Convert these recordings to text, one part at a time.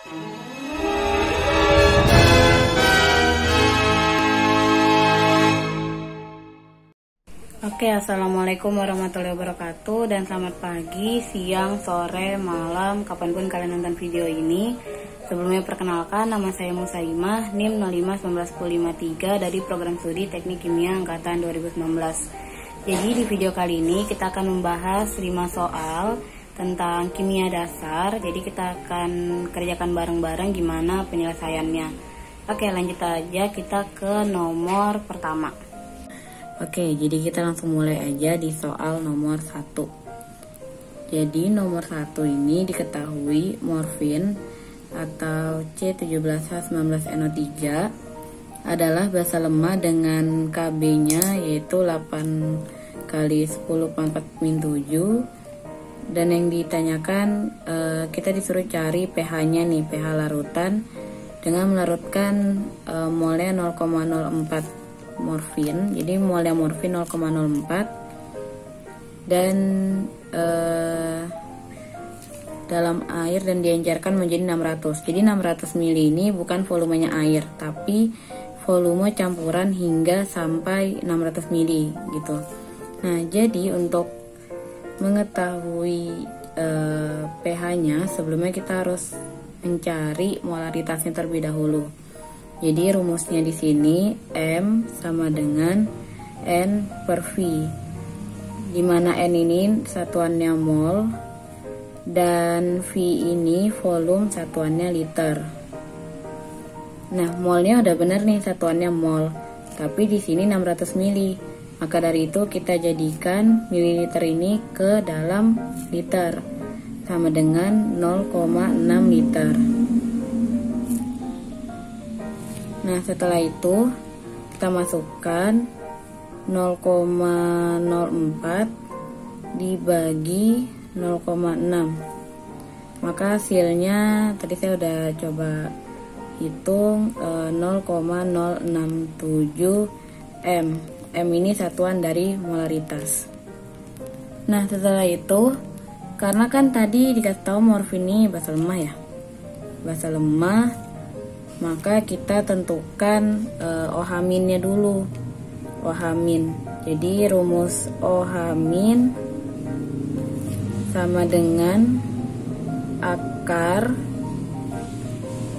Oke, assalamualaikum warahmatullahi wabarakatuh, dan selamat pagi, siang, sore, malam, kapanpun kalian nonton video ini. Sebelumnya perkenalkan, nama saya Musaimah, NIM 051953 dari program studi Teknik Kimia Angkatan 2019. Jadi di video kali ini kita akan membahas 5 soal tentang kimia dasar. Jadi kita akan kerjakan bareng-bareng gimana penyelesaiannya. Oke, lanjut aja kita ke nomor pertama. Oke, jadi kita langsung mulai aja di soal nomor 1. Jadi nomor 1 ini diketahui morfin atau C17H19NO3 adalah basa lemah dengan Kb-nya yaitu 8 kali 10 pangkat min 7. Dan yang ditanyakan kita disuruh cari pH-nya nih, pH larutan dengan melarutkan molnya 0,04 morfin. Jadi molnya morfin 0,04 dan dalam air dan diencerkan menjadi 600. Jadi 600 ml ini bukan volumenya air, tapi volume campuran hingga sampai 600 ml gitu. Nah, jadi untuk mengetahui pH-nya sebelumnya kita harus mencari molaritasnya terlebih dahulu. Jadi rumusnya di sini M sama dengan N per V, dimana N ini satuannya mol dan V ini volume satuannya liter. Nah, molnya udah bener nih satuannya mol, tapi di sini 600 ml. Maka dari itu kita jadikan mililiter ini ke dalam liter, sama dengan 0,6 liter. Nah, setelah itu kita masukkan 0,04 dibagi 0,6. Maka hasilnya tadi saya udah coba hitung 0,067 M. M ini satuan dari molaritas. Nah, setelah itu karena kan tadi dikasih tahu morfin ini basa lemah ya. Basa lemah, maka kita tentukan OH-nya dulu. OH-. Jadi rumus OH- sama dengan akar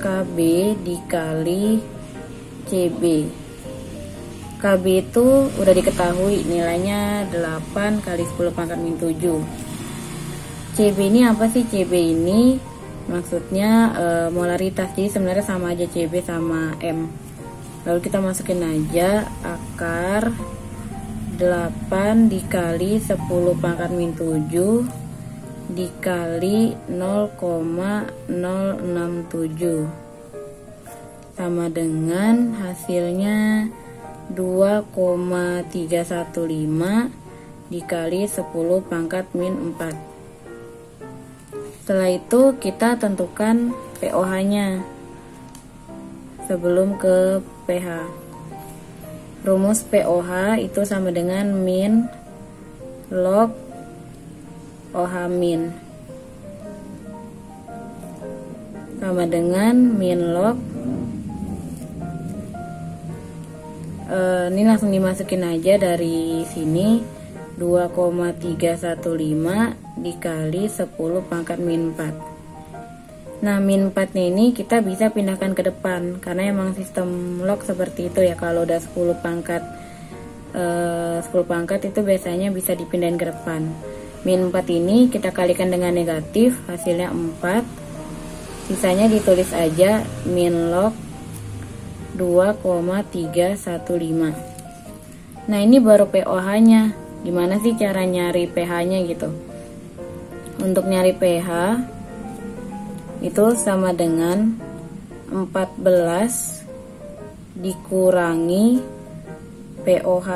Kb dikali Cb. Kb itu udah diketahui nilainya 8 kali 10 pangkat min 7. Cb ini apa sih? Cb ini maksudnya molaritas, jadi sebenarnya sama aja Cb sama M. Lalu kita masukin aja akar 8 dikali 10 pangkat min 7 dikali 0,067 sama dengan hasilnya 2,315 dikali 10 pangkat min 4. Setelah itu kita tentukan pOH-nya sebelum ke pH. Rumus pOH itu sama dengan min log OH- sama dengan min log ini langsung dimasukin aja dari sini 2,315 dikali 10 pangkat min 4. Nah, min 4 ini kita bisa pindahkan ke depan karena emang sistem log seperti itu ya. Kalau udah 10 pangkat itu biasanya bisa dipindahin ke depan. Min 4 ini kita kalikan dengan negatif, hasilnya 4. Sisanya ditulis aja min log 2,315. Nah, ini baru pOH-nya. Gimana sih cara nyari pH-nya gitu? Untuk nyari pH itu sama dengan 14 dikurangi pOH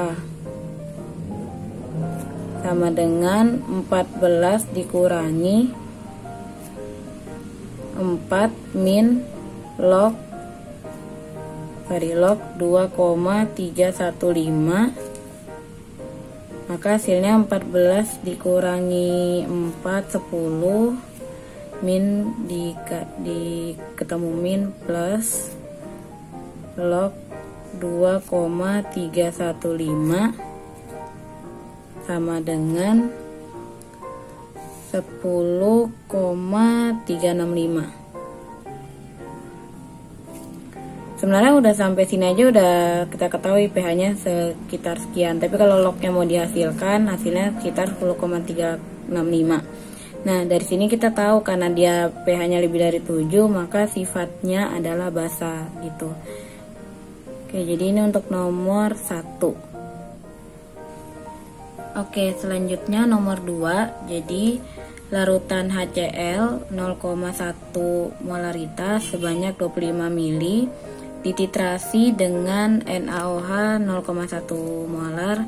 sama dengan 14 dikurangi 4 min log 2,315, maka hasilnya 14 dikurangi 4 10 min ketemu min plus log 2,315 sama dengan 10,365. Sebenarnya udah sampai sini aja udah kita ketahui pH-nya sekitar sekian, tapi kalau lognya mau dihasilkan hasilnya sekitar 10,365. Nah, dari sini kita tahu karena dia pH-nya lebih dari 7, maka sifatnya adalah basa gitu. Oke, jadi ini untuk nomor 1. Oke, selanjutnya nomor 2. Jadi larutan HCl 0,1 molaritas sebanyak 25 ml dititrasi dengan NaOH 0,1 molar.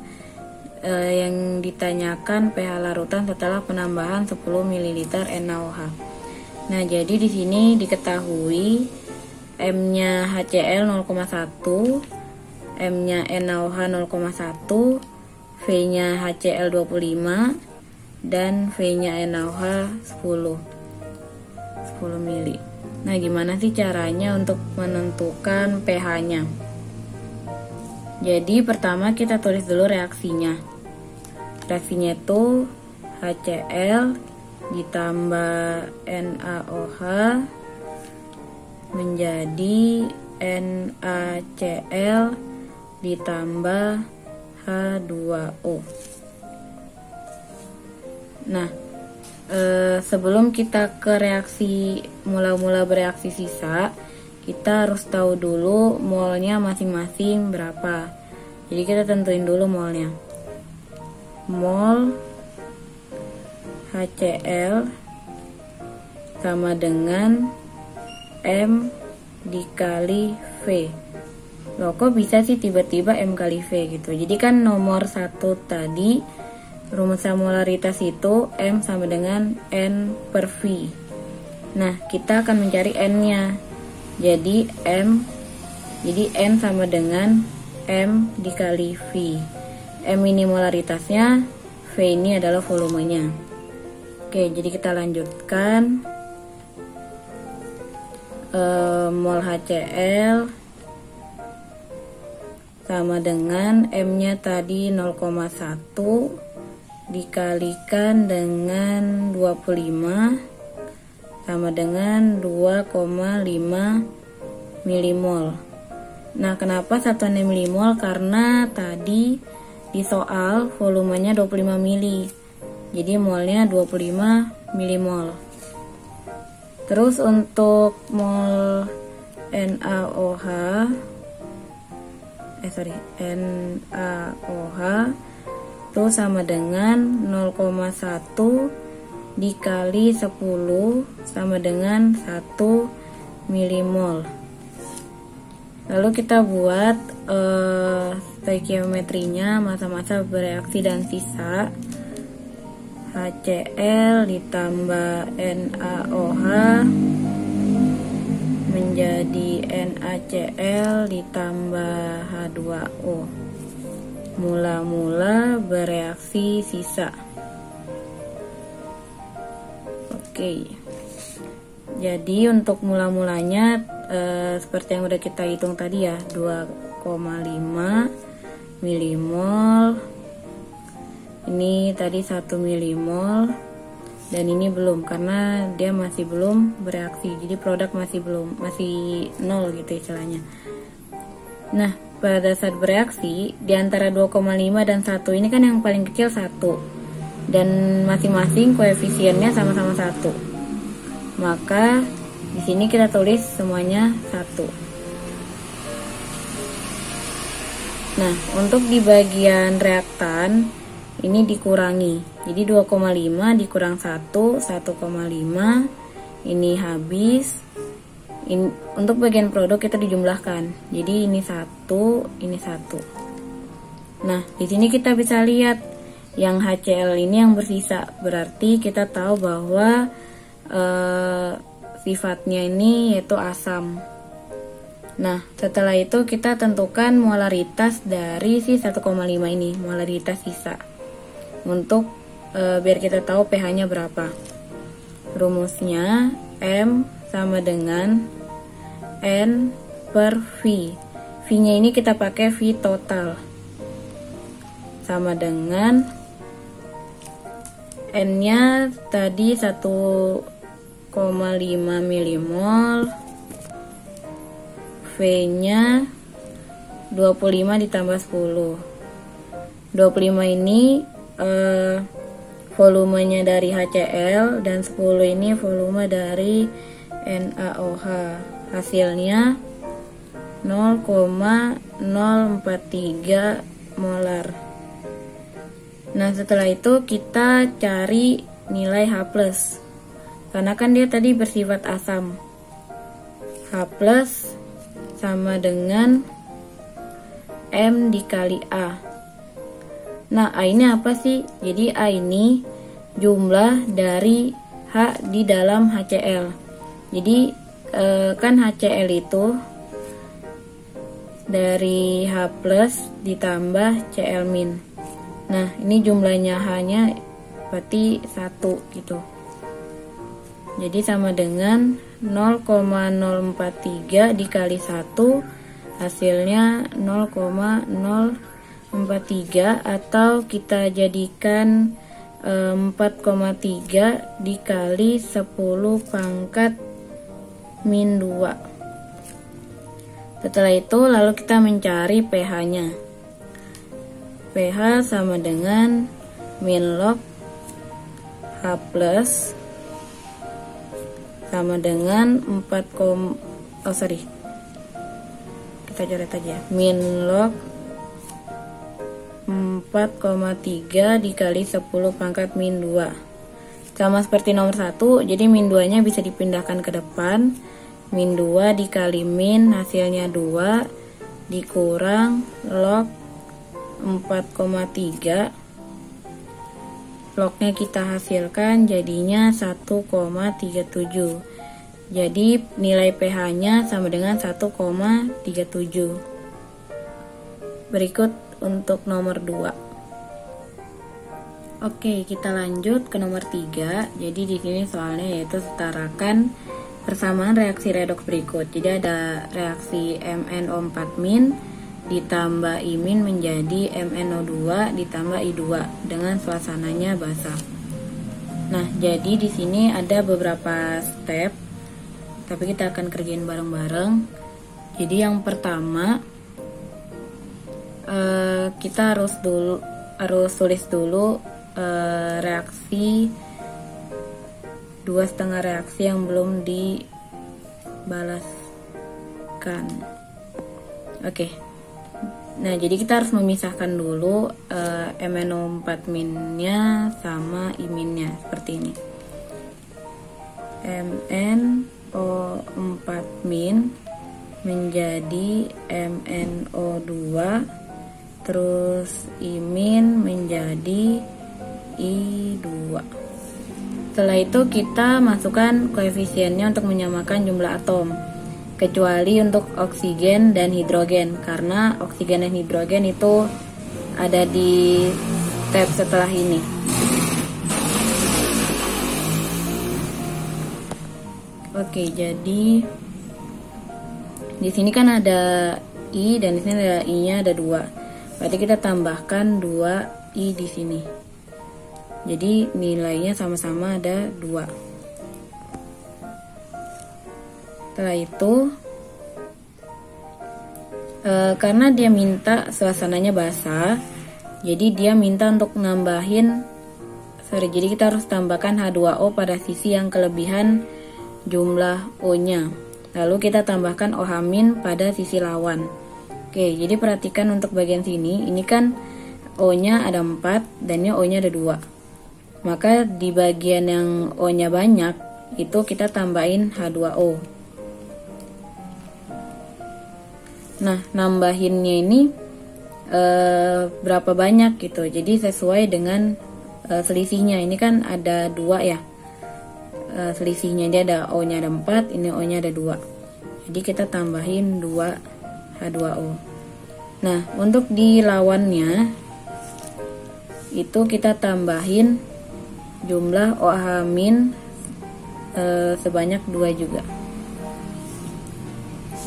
Yang ditanyakan pH larutan setelah penambahan 10 ml NaOH. Nah, jadi di sini diketahui M-nya HCl 0,1, M-nya NaOH 0,1, V-nya HCl 25, dan V-nya NaOH 10 ml. Nah, gimana sih caranya untuk menentukan pH-nya? Jadi pertama kita tulis dulu reaksinya. Reaksinya itu HCl ditambah NaOH menjadi NaCl ditambah H2O. Nah, sebelum kita ke reaksi mula bereaksi sisa, kita harus tahu dulu molnya masing-masing berapa. Jadi kita tentuin dulu molnya. Mol HCl sama dengan M dikali V. Loh, kok bisa sih tiba-tiba M kali V gitu? Jadi kan nomor 1 tadi rumus molaritas itu M sama dengan N per V. Nah, kita akan mencari N-nya. Jadi N sama dengan M dikali V. M ini molaritasnya, V ini adalah volumenya. Oke, jadi kita lanjutkan. Mol HCl sama dengan M-nya tadi 0,1 dikalikan dengan 25 sama dengan 2,5 milimol. Nah, kenapa satuannya milimol? Karena tadi di soal volumenya 25 mili. Jadi molnya 25 milimol. Terus untuk mol NaOH itu sama dengan 0,1 dikali 10 sama dengan 1 milimol. Lalu kita buat stoikiometrinya, massa-massa bereaksi dan sisa. HCl ditambah NaOH menjadi NaCl ditambah H2O. Mula-mula bereaksi sisa. Oke, jadi untuk mula-mulanya seperti yang udah kita hitung tadi ya, 2,5 milimol. Ini tadi 1 milimol, dan ini belum karena dia masih belum bereaksi. Jadi produk masih 0 gitu istilahnya. Nah, pada saat bereaksi di antara 2,5 dan 1 ini kan yang paling kecil 1. Dan masing-masing koefisiennya sama-sama 1. Maka di sini kita tulis semuanya 1. Nah, untuk di bagian reaktan ini dikurangi. Jadi 2,5 dikurang 1, 1,5. Ini habis. Untuk bagian produk kita dijumlahkan. Jadi ini 1, ini 1. Nah, di sini kita bisa lihat yang HCl ini yang bersisa, berarti kita tahu bahwa sifatnya ini yaitu asam. Nah, setelah itu kita tentukan molaritas dari si 1,5 ini, molaritas sisa, untuk biar kita tahu pH-nya berapa. Rumusnya M sama dengan N per V. V-nya ini kita pakai V total. Sama dengan N-nya tadi 1,5 milimol. V-nya 25 ditambah 10. 25 ini volumenya dari HCl dan 10 ini volume dari NaOH. Hasilnya 0,043 molar. Nah, setelah itu kita cari nilai H+. Karena kan dia tadi bersifat asam. H+ sama dengan M dikali A. Nah, A ini apa sih? Jadi A ini jumlah dari H di dalam HCl. Jadi kan HCl itu dari H+ ditambah Cl-. Nah, ini jumlahnya H-nya berarti 1 gitu. Jadi sama dengan 0,043 dikali 1, hasilnya 0,043, atau kita jadikan 4,3 dikali 10 pangkat min 2. Setelah itu lalu kita mencari pH-nya. pH sama dengan min log H+ sama dengan 4, kita coret aja, min log 4,3 dikali 10 pangkat min 2. Sama seperti nomor 1, jadi min 2 nya bisa dipindahkan ke depan. Min 2 dikali min, hasilnya 2, dikurang log 4,3. Lognya kita hasilkan jadinya 1,37. Jadi nilai pH nya sama dengan 1,37. Berikut untuk nomor 2. Oke, kita lanjut ke nomor 3. Jadi di sini soalnya yaitu setarakan persamaan reaksi redoks berikut. Jadi ada reaksi MnO4- ditambah I- menjadi MnO2 ditambah I2 dengan suasananya basah. Nah, jadi di sini ada beberapa step, tapi kita akan kerjain bareng-bareng. Jadi yang pertama, kita harus tulis dulu reaksi 2,5 reaksi yang belum dibalaskan. Oke. Nah, jadi kita harus memisahkan dulu MnO4- sama I-nya seperti ini. MnO4- menjadi MnO2, terus I- menjadi I2. Setelah itu kita masukkan koefisiennya untuk menyamakan jumlah atom, kecuali untuk oksigen dan hidrogen, karena oksigen dan hidrogen itu ada di step setelah ini. Oke, jadi di sini kan ada I dan di sini ada I-nya ada 2. Berarti kita tambahkan 2 I di sini. Jadi nilainya sama-sama ada 2. Setelah itu karena dia minta suasananya basah, jadi dia minta untuk nambahin jadi kita harus tambahkan H2O pada sisi yang kelebihan jumlah O-nya, lalu kita tambahkan OH- pada sisi lawan. Oke, jadi perhatikan untuk bagian sini, ini kan O-nya ada 4 dan ini O-nya ada 2, maka di bagian yang O-nya banyak itu kita tambahin H2O. Nah, nambahinnya ini berapa banyak gitu. Jadi sesuai dengan selisihnya. Ini kan ada 2 ya. Selisihnya dia ada O-nya ada 4, ini O-nya ada 2. Jadi kita tambahin 2 H2O. Nah, untuk di lawannya itu kita tambahin jumlah OH- sebanyak 2 juga.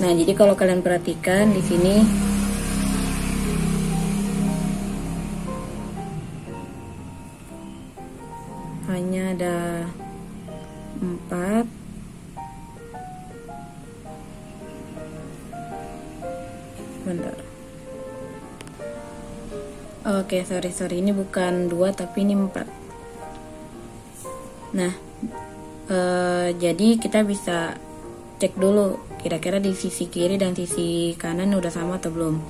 Nah, jadi kalau kalian perhatikan di sini hanya ada 4. Bentar. Oke, sorry, ini bukan 2 tapi ini 4. Nah, jadi kita bisa cek dulu kira-kira di sisi kiri dan sisi kanan udah sama atau belum.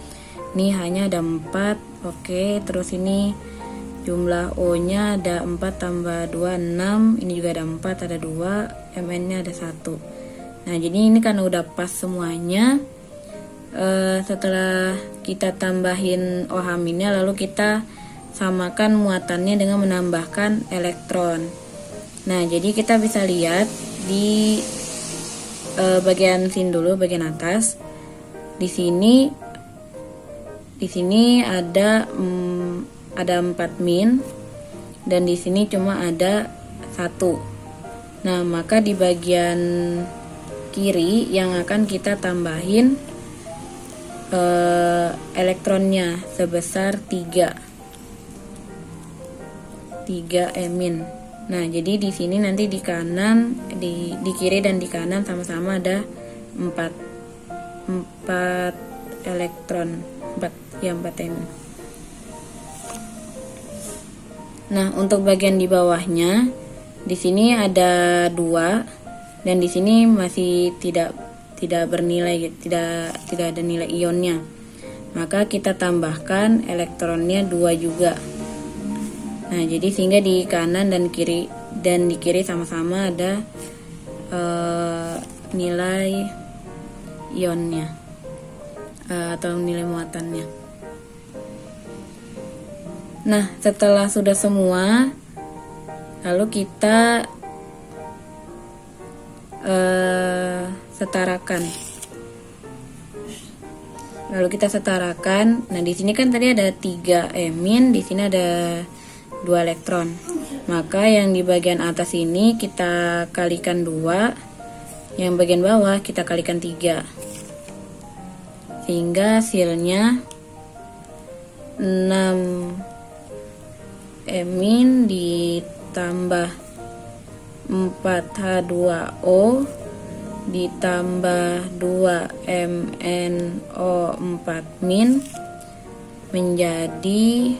Ini hanya ada 4. Oke, terus ini jumlah O nya ada 4 tambah 2, 6. Ini juga ada 4, ada 2, MN nya ada 1. Nah, jadi ini karena udah pas semuanya, setelah kita tambahin OH-nya, lalu kita samakan muatannya dengan menambahkan elektron. Nah, jadi kita bisa lihat di bagian sini dulu, bagian atas. Di sini ada 4 min dan di sini cuma ada 1. Nah, maka di bagian kiri yang akan kita tambahin elektronnya sebesar 3 min. Nah, jadi di sini nanti di kanan, di kiri dan di kanan sama-sama ada 4 elektron, 4 min. Nah, untuk bagian di bawahnya, di sini ada 2 dan di sini masih tidak bernilai, tidak ada nilai ionnya. Maka kita tambahkan elektronnya 2 juga. Nah, jadi sehingga di kanan dan di kiri sama-sama ada nilai ionnya atau nilai muatannya. Nah, setelah sudah semua, lalu kita setarakan. Nah, di sini kan tadi ada 3 min, di sini ada 2 elektron. Maka yang di bagian atas ini kita kalikan 2, yang bagian bawah kita kalikan 3. Sehingga hasilnya 6 min ditambah 4H2O ditambah 2 MnO4 min menjadi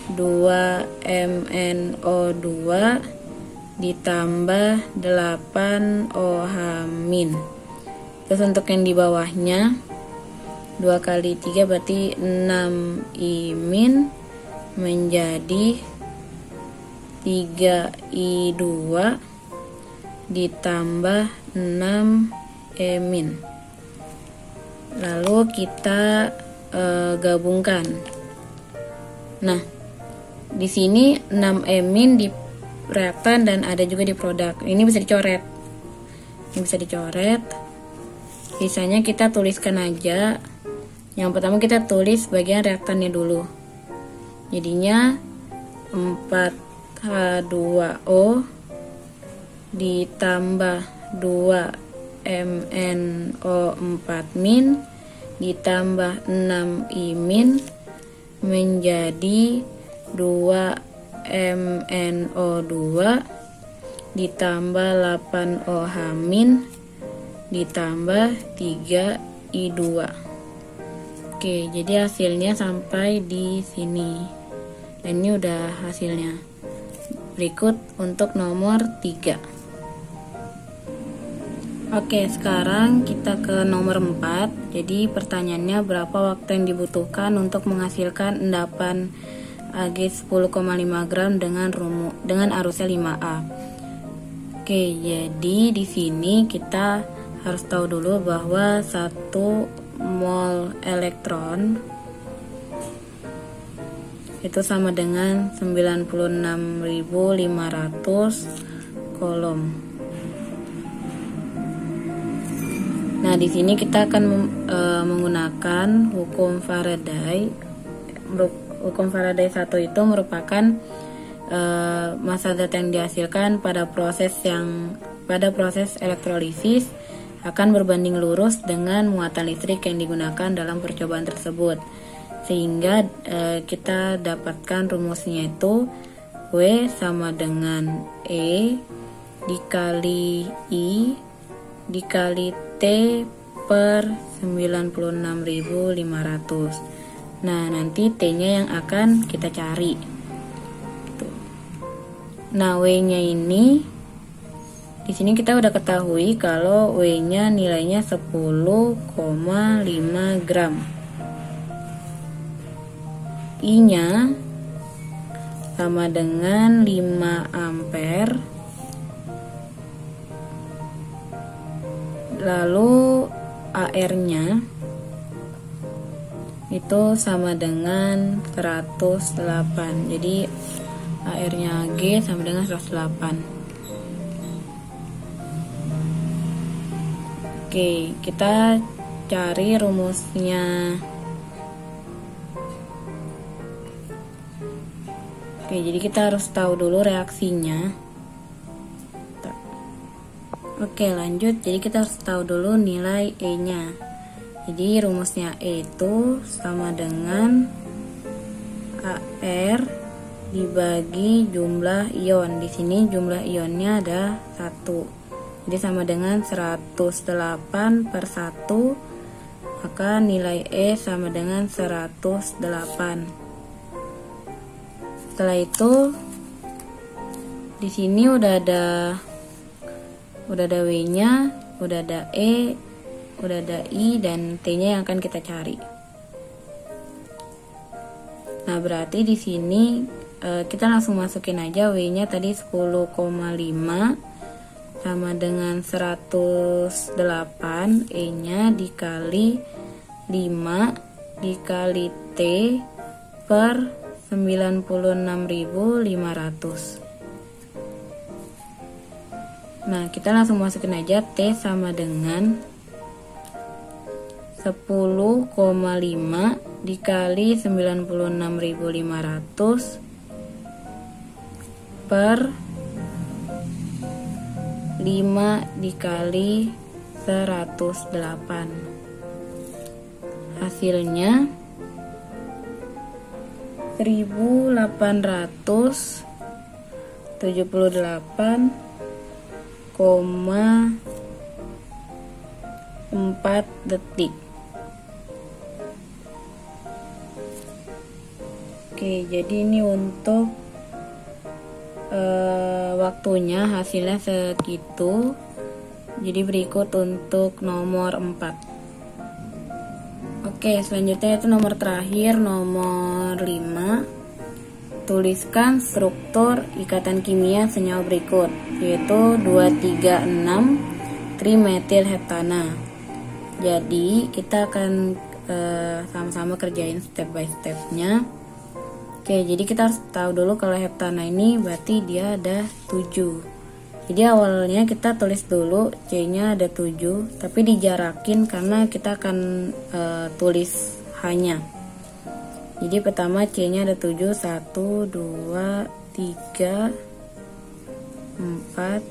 2 MnO2 ditambah 8 OH min. Terus untuk yang di bawahnya 2 kali 3 berarti 6 I min menjadi 3 I2 ditambah 6 E min. Lalu kita gabungkan. Nah, di sini 6 E min di reaktan dan ada juga di produk. Ini bisa dicoret. Sisanya kita tuliskan aja. Yang pertama kita tulis bagian reaktannya dulu. Jadinya 4H2O ditambah 2 MnO4 min ditambah 6 I min menjadi 2 MnO2 ditambah 8 OH min ditambah 3 I2. Oke, jadi hasilnya sampai di sini. Dan ini udah hasilnya. Berikut untuk nomor 3. Oke, sekarang kita ke nomor 4. Jadi pertanyaannya, berapa waktu yang dibutuhkan untuk menghasilkan endapan Ag 10,5 gram dengan arusnya 5A. Oke, jadi di sini kita harus tahu dulu bahwa 1 mol elektron itu sama dengan 96.500 kolom. Nah, di sini kita akan menggunakan hukum Faraday. Hukum Faraday 1 itu merupakan massa zat yang dihasilkan pada proses yang pada proses elektrolisis akan berbanding lurus dengan muatan listrik yang digunakan dalam percobaan tersebut. Sehingga kita dapatkan rumusnya itu W sama dengan E dikali I dikali T per 96.500. Nah, nanti T-nya yang akan kita cari. Nah, W-nya ini di sini kita udah ketahui kalau W-nya nilainya 10,5 gram. I-nya sama dengan 5 ampere. Lalu AR-nya itu sama dengan 108. Jadi AR-nya G sama dengan 108. Oke, kita cari rumusnya. Oke, jadi kita harus tahu dulu reaksinya. Oke, lanjut. Jadi kita harus tahu dulu nilai E-nya. Jadi rumusnya E itu sama dengan AR dibagi jumlah ion. Di sini jumlah ionnya ada 1. Jadi sama dengan 108 per 1, maka nilai E sama dengan 108. Setelah itu di sini udah ada W-nya, udah ada E, udah ada I dan T-nya yang akan kita cari. Nah, berarti di sini kita langsung masukin aja W-nya tadi 10,5 sama dengan 108, E-nya dikali 5 dikali T per 96.500. Nah, kita langsung masukin aja T sama dengan 10,5 dikali 96.500 per 5 dikali 108. Hasilnya 18,4 detik. Oke, jadi ini untuk waktunya, hasilnya segitu. Jadi berikut untuk nomor 4. Oke, selanjutnya itu nomor terakhir, nomor 5. Tuliskan struktur ikatan kimia senyawa berikut, yaitu 236 trimetilheptana. Jadi kita akan sama-sama kerjain step by stepnya. Oke, jadi kita harus tahu dulu kalau heptana ini berarti dia ada 7. Jadi awalnya kita tulis dulu C-nya ada 7, tapi dijarakin karena kita akan tulis H-nya. Jadi pertama C-nya ada 7, 1, 2, 3, 4,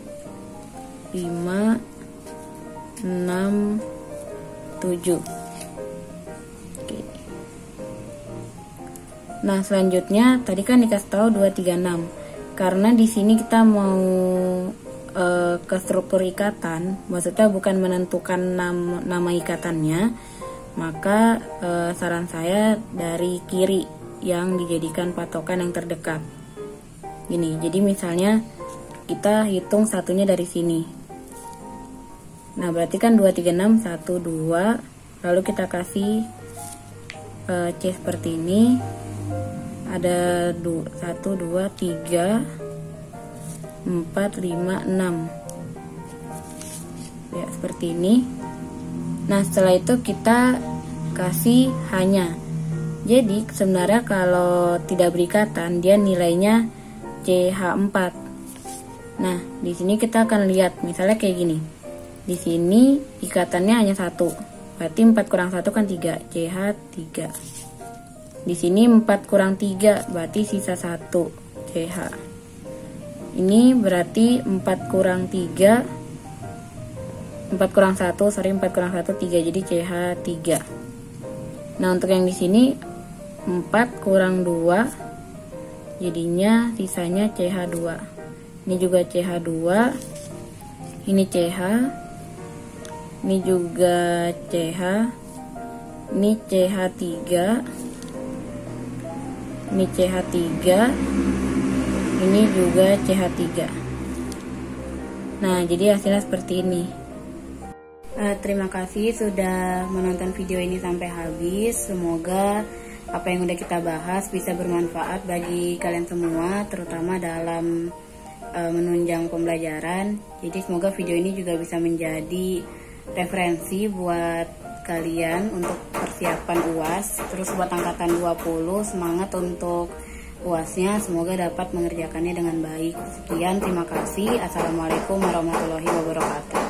5, 6, 7. Nah, selanjutnya tadi kan dikasih tahu 236. Karena di sini kita mau ke struktur ikatan, maksudnya bukan menentukan nama ikatannya, maka saran saya dari kiri yang dijadikan patokan yang terdekat. Gini, jadi misalnya kita hitung satunya dari sini. Nah, berarti kan 236 1 2, lalu kita kasih C seperti ini. Ada 1, 2, 3, 4, 5, 6. Ya, seperti ini. Nah, setelah itu kita kasih H-nya. Jadi, sebenarnya kalau tidak berikatan, dia nilainya CH4. Nah, di sini kita akan lihat, misalnya kayak gini. Di sini ikatannya hanya 1. Berarti 4 kurang 1 kan 3, CH3. Di sini 4 kurang 3 berarti sisa 1, CH. Ini berarti 4 kurang 3 4 kurang 1, 4 kurang 1, 3, jadi CH 3. Nah, untuk yang di sini 4 kurang 2, jadinya sisanya CH 2. Ini juga CH 2, ini CH, ini juga CH, ini CH 3, ini CH 3, ini juga CH 3. Nah, jadi hasilnya seperti ini. Terima kasih sudah menonton video ini sampai habis. Semoga apa yang udah kita bahas bisa bermanfaat bagi kalian semua, terutama dalam menunjang pembelajaran. Jadi semoga video ini juga bisa menjadi referensi buat kalian untuk persiapan UAS. Terus buat angkatan 20, semangat untuk UASnya, semoga dapat mengerjakannya dengan baik. Sekian, terima kasih. Assalamualaikum warahmatullahi wabarakatuh.